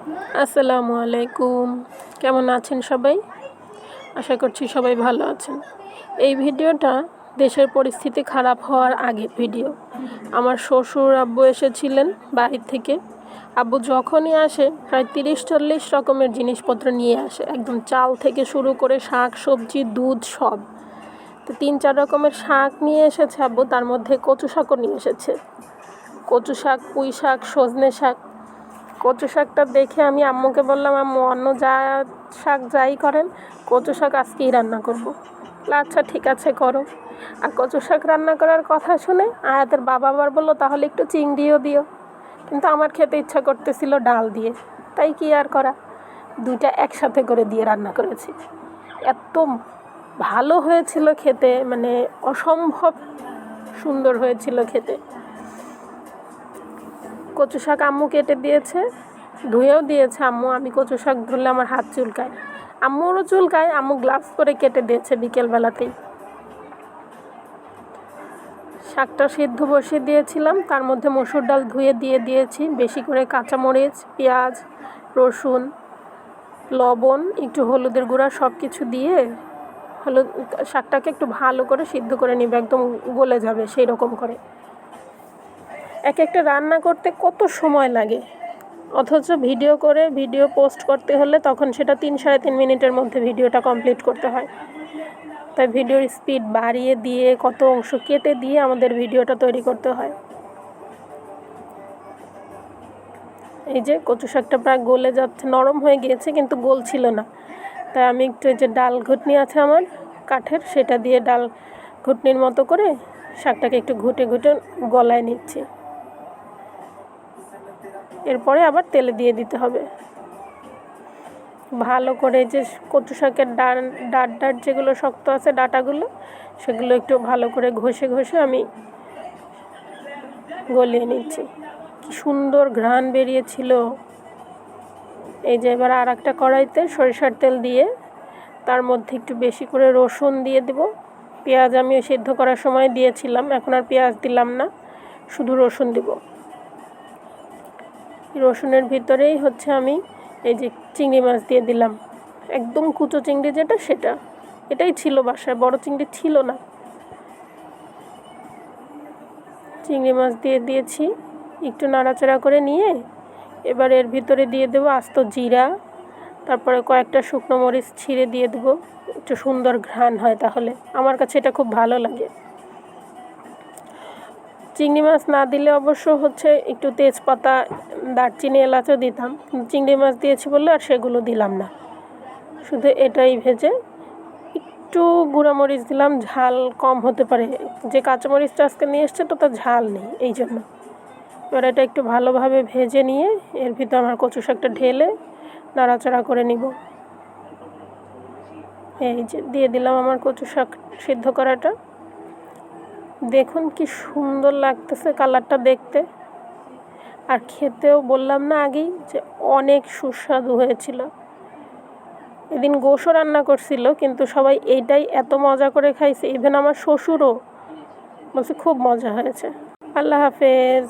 আসসালামু আলাইকুম। কেমন আছেন সবাই? আশা করছি সবাই ভালো আছেন। এই ভিডিওটা দেশের পরিস্থিতি খারাপ হওয়ার আগের ভিডিও। আমার শ্বশুর আব্বু এসেছিলেন বাড়ির থেকে। আব্বু যখনই আসে প্রায় 30-40 রকমের জিনিসপত্র নিয়ে আসে, একদম চাল থেকে শুরু করে শাক সবজি দুধ সব। তো 3-4 রকমের শাক নিয়ে এসেছে আব্বু, তার মধ্যে কচু শাকও নিয়ে এসেছে। কচু শাক, পুঁই শাক, সজনে শাক। কচু শাকটা দেখে আমি আম্মুকে বললাম, আম্মু অন্য শাক যাই করেন কচু শাক আজকেই রান্না করব। আচ্ছা ঠিক আছে করো। আর কচু শাক রান্না করার কথা শুনে আয়াতের বাবা আবার বললো তাহলে একটু চিংড়িও দিও, কিন্তু আমার খেতে ইচ্ছা করতেছিল ডাল দিয়ে, তাই কি আর করা, দুইটা একসাথে করে দিয়ে রান্না করেছি। এত ভালো হয়েছিল খেতে, মানে অসম্ভব সুন্দর হয়েছিল খেতে। কচু শাক আম্মু কেটে দিয়েছে, ধুয়েও দিয়েছে আম্মু। আমি কচু শাক ধরলে আমার হাত চুলকায়, আম্মুরও চুলকায়। আম্মু গ্লাভস করে কেটে দিয়েছে বিকেলবেলাতেই। শাকটা সিদ্ধ বসিয়ে দিয়েছিলাম, তার মধ্যে মসুর ডাল ধুয়ে দিয়েছি। বেশি করে কাঁচামরিচ, পেঁয়াজ, রসুন, লবণ, একটু হলুদের গুঁড়া সব কিছু দিয়ে শাকটাকে একটু ভালো করে সিদ্ধ করে নিবে, একদম গলে যাবে সেই রকম করে। এক একটা রান্না করতে কত সময় লাগে, অথচ ভিডিও পোস্ট করতে হলে তখন সেটা 3-3.5 মিনিটের মধ্যে ভিডিওটা কমপ্লিট করতে হয়। তাই ভিডিওর স্পিড বাড়িয়ে দিয়ে কত অংশ কেটে দিয়ে আমাদের ভিডিওটা তৈরি করতে হয়। এই যে কচু শাকটা প্রায় গলে যাচ্ছে, নরম হয়ে গিয়েছে কিন্তু গলছিল না। তাই আমি একটু এই যে ডাল ঘুটনি আছে আমার কাঠের, সেটা দিয়ে ডাল ঘুটনির মতো করে শাকটাকে একটু ঘুটে গলায় নিচ্ছি। এরপরে আবার তেলে দিয়ে দিতে হবে ভালো করে। যে কচু শাকের ডাঁট যেগুলো শক্ত আছে ডাঁটাগুলো, সেগুলো একটু ভালো করে ঘষে আমি গলিয়ে নিচ্ছি। কি সুন্দর ঘ্রাণ বেরিয়েছিল। এই যে এবার আর একটা কড়াইতে সরিষার তেল দিয়ে তার মধ্যে একটু বেশি করে রসুন দিয়ে দেব। পেঁয়াজ আমি সিদ্ধ করার সময় দিয়েছিলাম, এখন আর পেঁয়াজ দিলাম না, শুধু রসুন দেব। রসুনের ভিতরেই আমি এই যে চিংড়ি মাছ দিয়ে দিলাম, একদম কুচো চিংড়ি যেটা সেটা। এটাই ছিল বাসায়, বড় চিংড়ি ছিল না। চিংড়ি মাছ দিয়ে দিয়েছি, একটু নাড়াচাড়া করে নিয়ে এবার এর ভিতরে দিয়ে দেবো আস্ত জিরা, তারপরে কয়েকটা শুকনো মরিচ ছিঁড়ে দিয়ে দেবো, একটু সুন্দর ঘ্রাণ হয়, তাহলে আমার কাছে এটা খুব ভালো লাগে। চিংড়ি মাছ না দিলে অবশ্য একটু তেজপাতা, দারচিনি, এলাচও দিতাম, চিংড়ি মাছ দিয়েছি বলে আর সেগুলো দিলাম না। শুধু এটাই ভেজে একটু গুঁড়ামরিচ দিলাম, ঝাল কম হতে পারে, যে কাঁচামরিচটা আজকে নিয়ে এসছে তো তার ঝাল নেই এই জন্য। এবার এটা একটু ভালোভাবে ভেজে নিয়ে এর ভিতর আমার কচু শাকটা ঢেলে নাড়াচাড়া করে নিব। এই যে দিয়ে দিলাম আমার কচু শাক সিদ্ধ করাটা। দেখুন কি সুন্দর লাগতেছে কালারটা দেখতে, আর খেতেও বললাম না আগেই যে অনেক সুস্বাদু হয়েছিল। এদিন গোশও রান্না করছিল, কিন্তু সবাই এইটাই এত মজা করে খাইছে, ইভেন আমার শ্বশুরও বলছে খুব মজা হয়েছে। আল্লাহ হাফেজ।